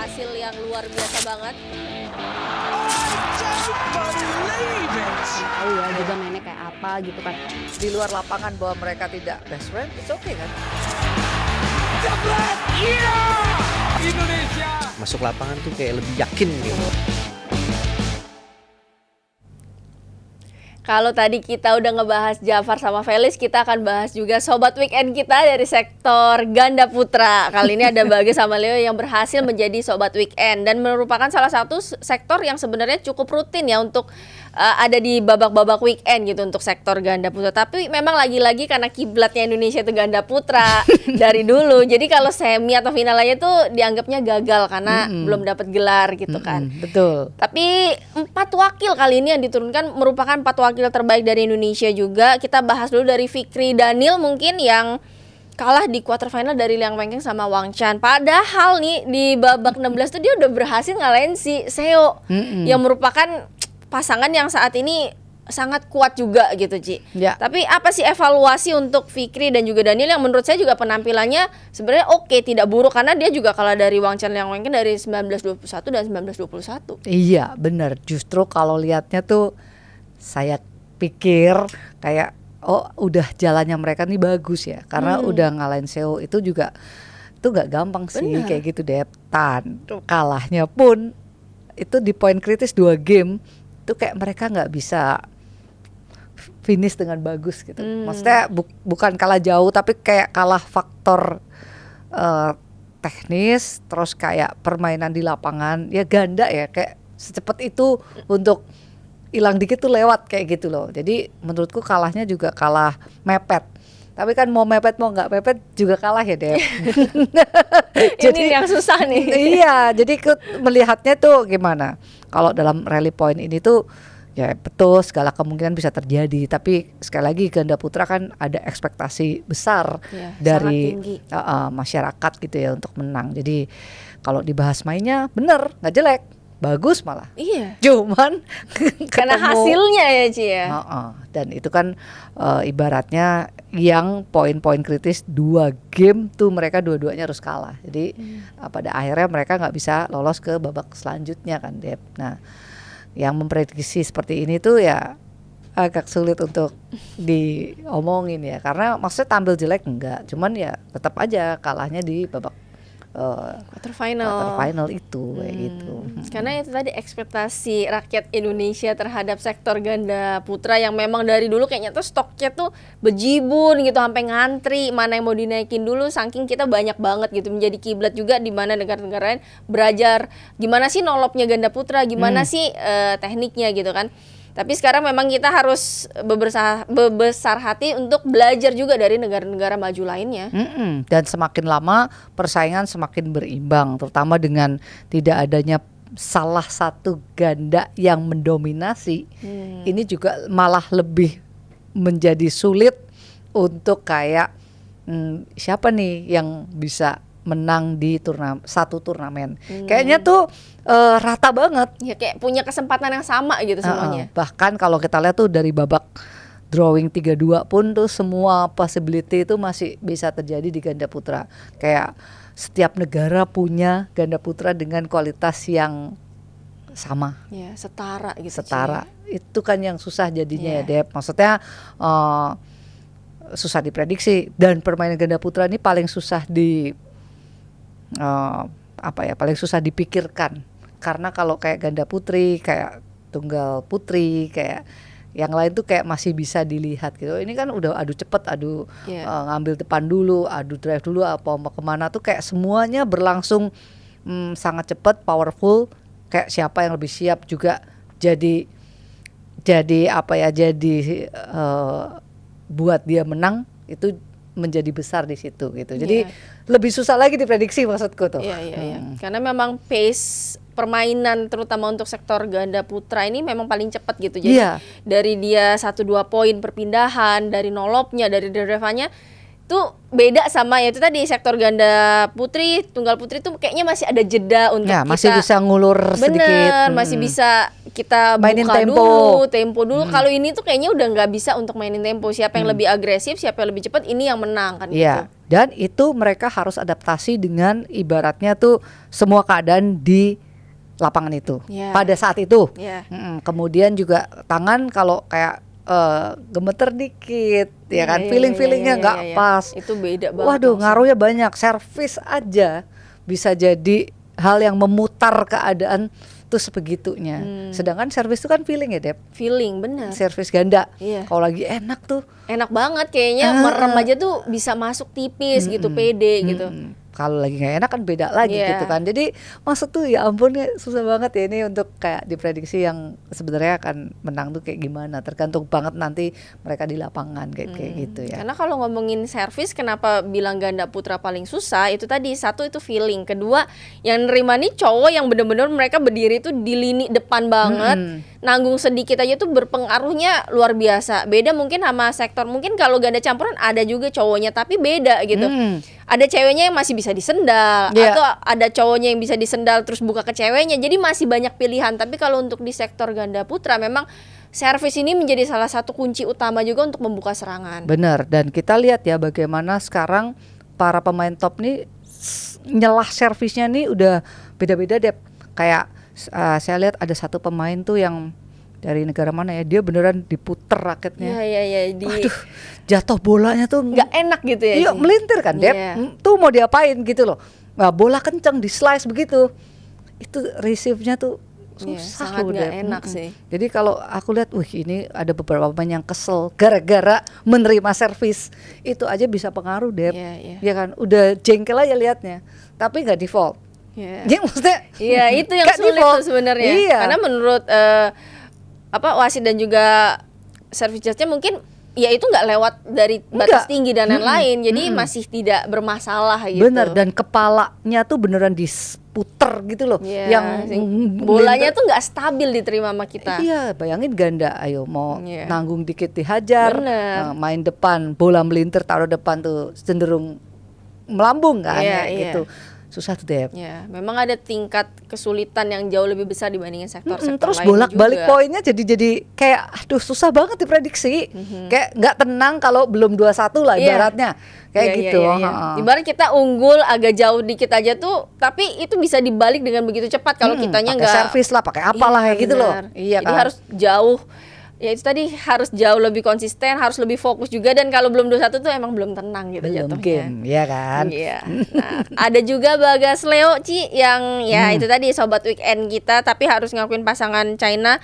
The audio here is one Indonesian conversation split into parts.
hasil yang luar biasa banget. Tahu ya juga mainnya kayak apa gitu kan. Di luar lapangan bahwa mereka tidak best friend, it's okay kan? Indonesia Masuk lapangan tuh kayak lebih yakin gitu. Kalau tadi kita udah ngebahas Jafar sama Felix, kita akan bahas juga Sobat Weekend kita dari sektor ganda putra. Kali ini ada Bagas sama Leo yang berhasil menjadi Sobat Weekend dan merupakan salah satu sektor yang sebenarnya cukup rutin ya untuk ada di babak-babak weekend gitu untuk sektor ganda putra. Tapi memang lagi-lagi karena kiblatnya Indonesia itu ganda putra dari dulu. Jadi kalau semi atau final aja tuh dianggapnya gagal karena belum dapat gelar gitu kan. Betul. Tapi 4 wakil kali ini yang diturunkan merupakan 4 wakil terbaik dari Indonesia juga. Kita bahas dulu dari Fikri Daniel mungkin yang kalah di quarter final dari Liang Wenqing sama Wang Chan. Padahal nih di babak 16 tuh dia udah berhasil ngalahin si Seo yang merupakan pasangan yang saat ini sangat kuat juga gitu Ci. Ya. Tapi apa sih evaluasi untuk Fikri dan juga Daniel yang menurut saya juga penampilannya sebenarnya oke, tidak buruk karena dia juga kalah dari Wang Chan Liang Wenqing dari 1921 dan 1921. Iya benar. Justru kalau lihatnya tuh saya pikir kayak oh udah jalannya mereka nih bagus ya karena udah ngalahin Seo itu juga tuh nggak gampang sih. Bener. Kayak gitu deh. Kalahnya pun itu di poin kritis 2 game itu kayak mereka nggak bisa finish dengan bagus gitu. Maksudnya bukan kalah jauh tapi kayak kalah faktor teknis, terus kayak permainan di lapangan ya ganda ya kayak secepat itu untuk hilang dikit tuh lewat kayak gitu loh. Jadi menurutku kalahnya juga kalah mepet. Tapi kan mau mepet mau nggak mepet juga kalah ya Dep. Ini yang susah nih. Iya, jadi melihatnya tuh gimana? Kalau dalam rally point ini tuh ya betul segala kemungkinan bisa terjadi. Tapi sekali lagi ganda putra kan ada ekspektasi besar Ya, dari sangat tinggi. masyarakat gitu ya untuk menang. Jadi kalau dibahas mainnya bener nggak jelek, bagus malah. Iya. Cuman Karena ketemu- hasilnya ya Ci ya. dan itu kan ibaratnya yang poin-poin kritis 2 game tuh mereka dua-duanya harus kalah. Jadi pada akhirnya mereka nggak bisa lolos ke babak selanjutnya kan Dep. Nah yang memprediksi seperti ini tuh ya agak sulit untuk diomongin ya karena maksudnya tampil jelek enggak, cuman ya tetap aja kalahnya di babak Quarter final. quarter final itu kayak gitu. Karena itu tadi ekspektasi rakyat Indonesia terhadap sektor ganda putra yang memang dari dulu kayaknya tuh stoknya tuh bejibun gitu sampai ngantri mana yang mau dinaikin dulu saking kita banyak banget gitu menjadi kiblat juga di mana negara-negara lain belajar gimana sih nolopnya ganda putra, gimana sih tekniknya gitu kan. Tapi sekarang memang kita harus besar hati untuk belajar juga dari negara-negara maju lainnya. Dan semakin lama persaingan semakin berimbang, terutama dengan tidak adanya salah satu ganda yang mendominasi. Ini juga malah lebih menjadi sulit untuk kayak siapa nih yang bisa menang di satu turnamen. Kayaknya tuh rata banget. Ya kayak punya kesempatan yang sama gitu semuanya. Bahkan kalau kita lihat tuh dari babak drawing 3-2 pun tuh semua possibility itu masih bisa terjadi di ganda putra. Kayak setiap negara punya ganda putra dengan kualitas yang sama, Ya, setara gitu. setara. Itu kan yang susah jadinya Iya. ya Dep. Maksudnya susah diprediksi dan permainan ganda putra ini paling susah paling susah dipikirkan. Karena kalau kayak ganda putri, kayak tunggal putri, kayak yang lain tuh kayak masih bisa dilihat gitu. Ini kan udah adu cepet, adu Iya. ngambil depan dulu, adu drive dulu, apa mau kemana tuh kayak semuanya berlangsung sangat cepet, powerful. Kayak siapa yang lebih siap juga jadi buat dia menang itu menjadi besar di situ gitu. Jadi lebih susah lagi diprediksi maksudku tuh. Iya. Karena memang pace permainan terutama untuk sektor ganda putra ini memang paling cepat gitu. Jadi dari dia 1-2 poin perpindahan, dari nolopnya, dari drive-nya tuh beda sama ya itu tadi sektor ganda putri, tunggal putri tuh kayaknya masih ada jeda untuk kita masih bisa ngulur sedikit. masih bisa kita Mainin buka tempo. tempo dulu. Kalau ini tuh kayaknya udah nggak bisa untuk mainin tempo. Siapa yang lebih agresif, siapa yang lebih cepat, ini yang menang kan gitu. Iya. Dan itu mereka harus adaptasi dengan ibaratnya tuh semua keadaan di lapangan itu Iya. pada saat itu. Iya. Kemudian juga tangan kalau kayak gemeter dikit, ya kan, Iya, feeling-feelingnya iya, nggak iya. pas. Itu beda banget. Waduh, langsung. ngaruhnya banyak. Servis aja bisa jadi hal yang memutar keadaan tuh sebegitunya. Sedangkan servis itu kan feeling ya, Dep. Feeling bener. Servis ganda. Iya. Kalau lagi enak tuh. Enak banget kayaknya merem aja tuh bisa masuk tipis gitu, pede gitu. Kalau lagi nggak enak kan beda lagi Iya. gitu kan. Jadi maksud tuh ya ampun ya susah banget ya ini untuk kayak diprediksi yang sebenarnya akan menang tuh kayak gimana. Tergantung banget nanti mereka di lapangan kayak gitu ya. Karena kalau ngomongin servis, kenapa bilang ganda putra paling susah? Itu tadi, satu itu feeling, kedua yang nerima nih cowok yang bener-bener mereka berdiri tuh di lini depan banget, nanggung sedikit aja tuh berpengaruhnya luar biasa. Beda mungkin sama sektor, mungkin kalau ganda campuran ada juga cowoknya tapi beda gitu. Ada ceweknya yang masih bisa disendal, Iya. atau ada cowoknya yang bisa disendal terus buka ke ceweknya. Jadi masih banyak pilihan. Tapi kalau untuk di sektor ganda putra memang servis ini menjadi salah satu kunci utama juga untuk membuka serangan. Benar, dan kita lihat ya bagaimana sekarang para pemain top nih nyelah servisnya nih udah beda-beda deh. Kayak saya lihat ada satu pemain tuh yang dari negara mana ya, dia beneran diputer raketnya. Iya, Aduh, jatuh bolanya tuh nggak enak gitu ya. iya, sih? melintir kan, Dep. Iya. Tuh mau diapain gitu loh. Nah, bola kenceng di slice begitu. Itu receive-nya tuh Iya, susah sangat loh, nggak Dep. enak sih. Jadi kalau aku lihat, ini ada beberapa pemain yang kesel gara-gara menerima servis. Itu aja bisa pengaruh, Dep. Iya. Ya kan, udah jengkel aja lihatnya. Tapi nggak default. Iya. Jadi maksudnya Iya, itu yang nggak sulit default. tuh sebenarnya. Iya. Karena menurut wasit dan juga service judge-nya mungkin ya itu nggak lewat dari batas Nggak. tinggi dan lain-lain. Jadi masih tidak bermasalah gitu. Bener, dan kepalanya tuh beneran diputer gitu loh. Iya, Yang bolanya tuh nggak stabil diterima sama kita. Iya, bayangin ganda, ayo mau Iya. nanggung dikit dihajar, Bener. main depan, bola melintir taruh depan tuh cenderung melambung kan, Iya, ya iya. gitu. Susah tuh, Dep. Ya, memang ada tingkat kesulitan yang jauh lebih besar dibandingin sektor-sektor Terus lainnya bolak-balik juga. poinnya jadi kayak aduh susah banget diprediksi. Kayak nggak tenang kalau belum 2-1 lah Iya. ibaratnya. Kayak Iya, gitu. iya. Ibarat kita unggul agak jauh dikit aja tuh, tapi itu bisa dibalik dengan begitu cepat kalau kitanya pakai nggak servis lah, pakai apalah Iya, kayak gitu loh. benar. Iya Jadi kan. harus jauh. Ya itu tadi harus jauh lebih konsisten, harus lebih fokus juga, dan kalau belum 2-1 tuh emang belum tenang gitu belum jatuhnya. game, ya kan. Iya. Nah, ada juga Bagas Leo Ci yang ya itu tadi sobat weekend kita, tapi harus ngakuin pasangan China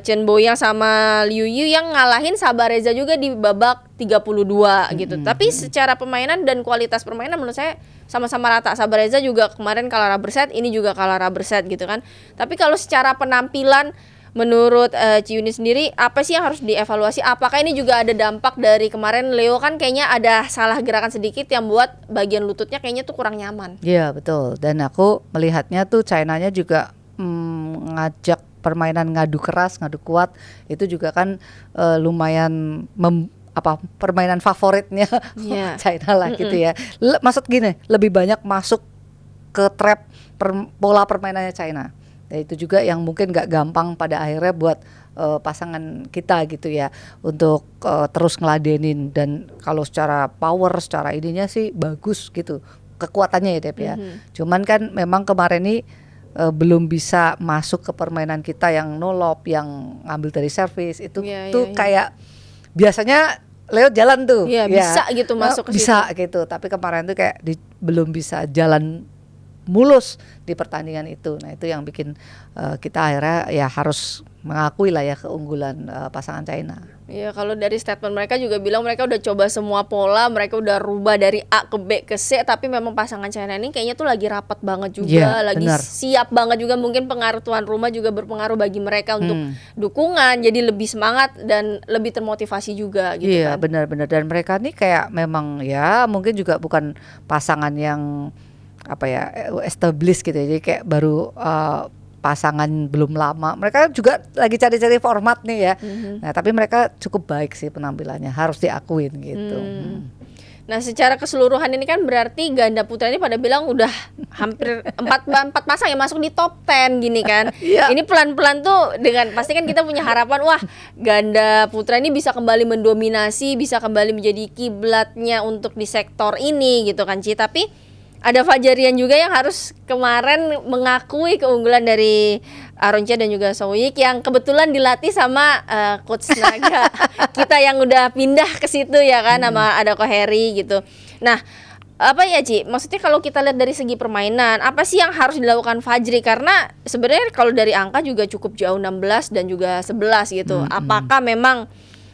Chen Boyang sama Liu Yu yang ngalahin Sabareza juga di babak 32 gitu. Tapi secara permainan dan kualitas permainan menurut saya sama-sama rata. Sabareza juga kemarin kalah rubber set, ini juga kalah rubber set gitu kan. Tapi kalau secara penampilan menurut Ciyuni sendiri apa sih yang harus dievaluasi? Apakah ini juga ada dampak dari kemarin Leo kan kayaknya ada salah gerakan sedikit yang buat bagian lututnya kayaknya tuh kurang nyaman. Iya betul, dan aku melihatnya tuh China-nya juga ngajak permainan ngadu keras, ngadu kuat, itu juga kan lumayan permainan favoritnya Iya. China lah gitu ya. Maksud gini, lebih banyak masuk ke trap pola permainannya China. Ya, itu juga yang mungkin nggak gampang pada akhirnya buat pasangan kita gitu ya untuk terus ngeladenin, dan kalau secara power, secara ininya sih bagus gitu kekuatannya ya Dep ya. Cuman kan memang kemarin ini belum bisa masuk ke permainan kita yang no lob, yang ngambil dari servis itu Iya, tuh iya, iya. kayak biasanya Leo jalan tuh, Iya, ya. bisa gitu masuk ke bisa gitu, tapi kemarin tuh kayak belum bisa jalan mulus di pertandingan itu. Nah itu yang bikin kita akhirnya ya harus mengakui lah ya keunggulan pasangan China. Iya, kalau dari statement mereka juga bilang mereka udah coba semua pola, mereka udah rubah dari A ke B ke C, tapi memang pasangan China ini kayaknya tuh lagi rapat banget juga, Iya, lagi benar. siap banget juga. Mungkin pengaruh tuan rumah juga berpengaruh bagi mereka untuk dukungan, jadi lebih semangat dan lebih termotivasi juga gitu Iya kan. benar-benar, dan mereka nih kayak memang ya mungkin juga bukan pasangan yang established gitu ya, jadi kayak baru pasangan belum lama. Mereka juga lagi cari-cari format nih ya. Nah tapi mereka cukup baik sih penampilannya, harus diakuin gitu. Nah, secara keseluruhan ini kan berarti ganda putra ini pada bilang udah hampir empat pasang yang masuk di top 10 gini kan. Iya. Ini pelan-pelan tuh dengan pasti kan kita punya harapan, wah ganda putra ini bisa kembali mendominasi, bisa kembali menjadi kiblatnya untuk di sektor ini gitu kan Ci. Tapi ada Fajarian juga yang harus kemarin mengakui keunggulan dari Aroncha dan juga Sowyik yang kebetulan dilatih sama coach Naga kita yang udah pindah ke situ ya kan, sama ada Ko Heri gitu. Nah, apa ya Ci? Maksudnya kalau kita lihat dari segi permainan, apa sih yang harus dilakukan Fajri? Karena sebenarnya kalau dari angka juga cukup jauh 16 dan juga 11 gitu. Apakah memang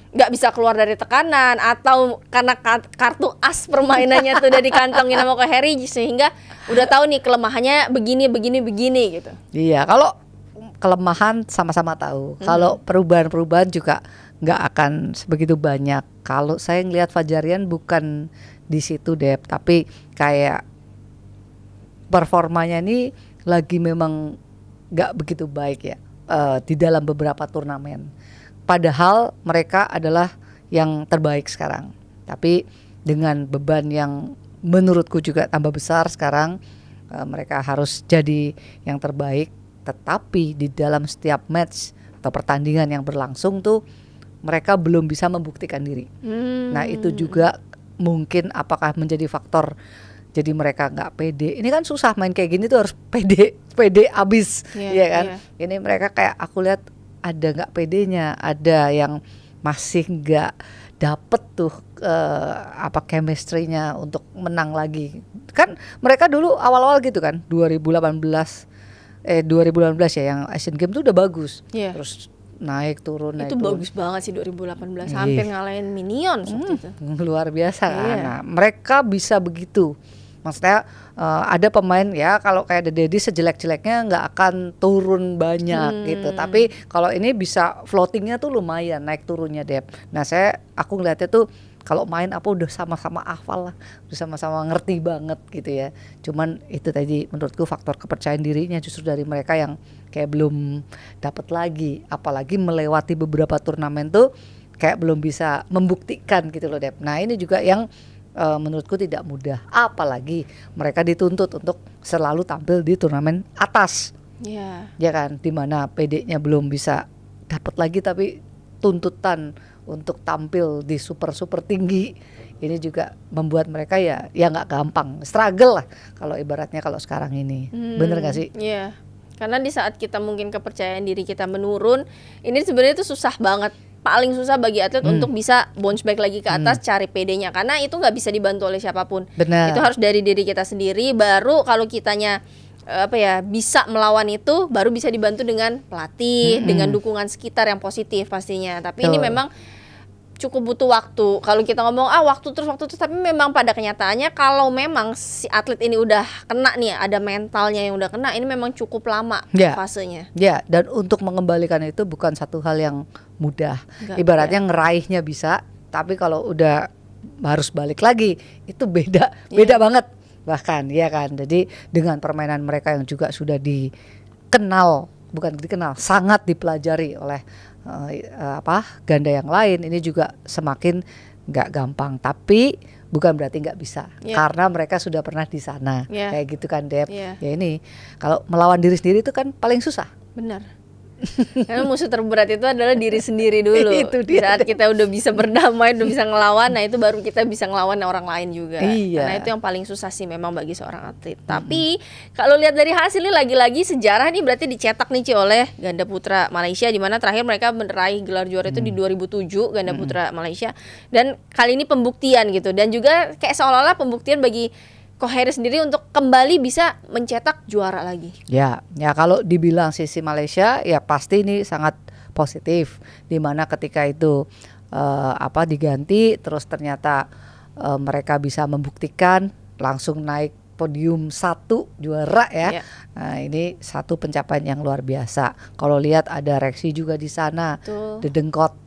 nggak bisa keluar dari tekanan atau karena kartu as permainannya tuh udah dikantongin sama Ko Heri sehingga udah tahu nih kelemahannya begini gitu. Iya, kalau kelemahan sama-sama tahu. Kalau perubahan-perubahan juga nggak akan sebegitu banyak. Kalau saya ngelihat Fajarian bukan di situ Dep, tapi kayak performanya ini lagi memang nggak begitu baik ya di dalam beberapa turnamen. Padahal mereka adalah yang terbaik sekarang. Tapi dengan beban yang menurutku juga tambah besar sekarang, mereka harus jadi yang terbaik. Tetapi di dalam setiap match atau pertandingan yang berlangsung tuh mereka belum bisa membuktikan diri. Nah itu juga mungkin apakah menjadi faktor jadi mereka nggak pede. Ini kan susah main kayak gini tuh harus pede abis, ya kan? Ini mereka kayak aku lihat ada nggak pedenya, ada yang masih nggak dapet tuh chemistry-nya untuk menang lagi. Kan mereka dulu awal-awal gitu kan, 2018 ya yang Asian Games tuh udah bagus. Terus naik turun. Itu bagus banget sih 2018, hampir ngalahin Minions waktu itu. Luar biasa kan. Nah, mereka bisa begitu. Maksudnya ada pemain ya kalau kayak The Daddy sejelek-jeleknya nggak akan turun banyak gitu. Tapi kalau ini bisa floatingnya tuh lumayan naik turunnya Dep. Nah aku ngeliatnya tuh kalau main apa udah sama-sama hafal lah, udah sama-sama ngerti banget gitu ya. Cuman itu tadi menurutku faktor kepercayaan dirinya justru dari mereka yang kayak belum dapat lagi. Apalagi melewati beberapa turnamen tuh kayak belum bisa membuktikan gitu loh Dep. Nah ini juga yang menurutku tidak mudah, apalagi mereka dituntut untuk selalu tampil di turnamen atas, ya kan, dimana PD-nya belum bisa dapat lagi, tapi tuntutan untuk tampil di super tinggi ini juga membuat mereka ya nggak gampang, struggle lah kalau ibaratnya kalau sekarang ini, bener nggak sih? Iya, karena di saat kita mungkin kepercayaan diri kita menurun, ini sebenarnya itu susah banget. Paling susah bagi atlet untuk bisa bounce back lagi ke atas, cari PD-nya, karena itu nggak bisa dibantu oleh siapapun. Benar. Itu harus dari diri kita sendiri. Baru kalau kitanya bisa melawan itu, baru bisa dibantu dengan pelatih, dengan dukungan sekitar yang positif pastinya. Tapi ini memang cukup butuh waktu. Kalau kita ngomong waktu terus, tapi memang pada kenyataannya kalau memang si atlet ini udah kena nih, ada mentalnya yang udah kena, ini memang cukup lama fasenya. Ya, dan untuk mengembalikan itu bukan satu hal yang mudah. Ibaratnya ngeraihnya bisa, tapi kalau udah harus balik lagi itu beda banget bahkan, ya kan. Jadi dengan permainan mereka yang juga sudah sangat dipelajari oleh ganda yang lain, ini juga semakin nggak gampang, tapi bukan berarti nggak bisa, karena mereka sudah pernah di sana, kayak gitu kan Dep. Ya ini kalau melawan diri sendiri itu kan paling susah. Benar. Karena musuh terberat itu adalah diri sendiri dulu. Itu dia. Saat kita udah bisa berdamai, udah bisa ngelawan, nah itu baru kita bisa ngelawan orang lain juga. Karena itu yang paling susah sih memang bagi seorang atlet. Tapi kalau lihat dari hasil ini lagi-lagi sejarah nih berarti dicetak nih Ci oleh ganda putra Malaysia, di mana terakhir mereka meraih gelar juara itu di 2007 ganda putra Malaysia. Dan kali ini pembuktian gitu, dan juga kayak seolah-olah pembuktian bagi Ko Heri sendiri untuk kembali bisa mencetak juara lagi. Ya kalau dibilang sisi Malaysia ya pasti ini sangat positif, dimana ketika itu diganti terus ternyata mereka bisa membuktikan langsung naik podium 1 juara ya. Nah ini satu pencapaian yang luar biasa. Kalau lihat ada Reksi juga di sana, Dedengkot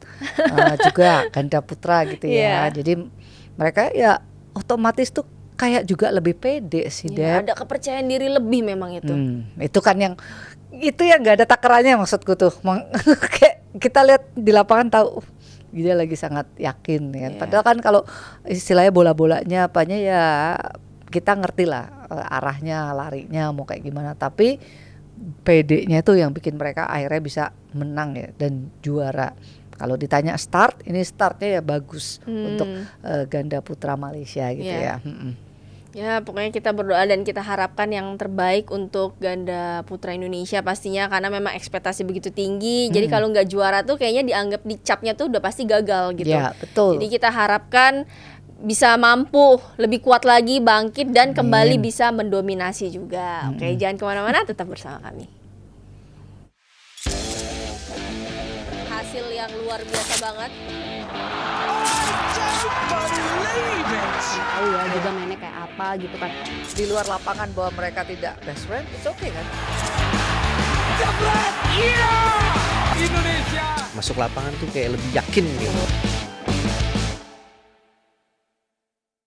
juga ganda putra gitu ya. Jadi mereka ya otomatis tuh kayak juga lebih pede sih Dep. Ada kepercayaan diri lebih memang itu. Itu kan yang nggak ada takarannya maksudku tuh. Kayak kita lihat di lapangan tahu dia lagi sangat yakin kan. Iya. Padahal kan kalau istilahnya bola-bolanya apanya ya kita ngerti lah arahnya, larinya mau kayak gimana. Tapi PD-nya itu yang bikin mereka akhirnya bisa menang ya dan juara. Kalau ditanya start, ini startnya ya bagus untuk ganda putra Malaysia gitu Iya. ya. Ya, pokoknya kita berdoa dan kita harapkan yang terbaik untuk ganda putra Indonesia pastinya, karena memang ekspektasi begitu tinggi. Jadi kalau nggak juara tuh kayaknya dianggap dicapnya tuh udah pasti gagal gitu. Ya, betul. Jadi kita harapkan bisa mampu lebih kuat lagi, bangkit dan kembali bisa mendominasi juga. Oke, jangan kemana-mana, tetap bersama kami. Hasil yang luar biasa banget. Tahu ya juga mainnya kayak apa gitu kan. Di luar lapangan bahwa mereka tidak best friend, it's okay kan? Masuk lapangan tuh kayak lebih yakin gitu.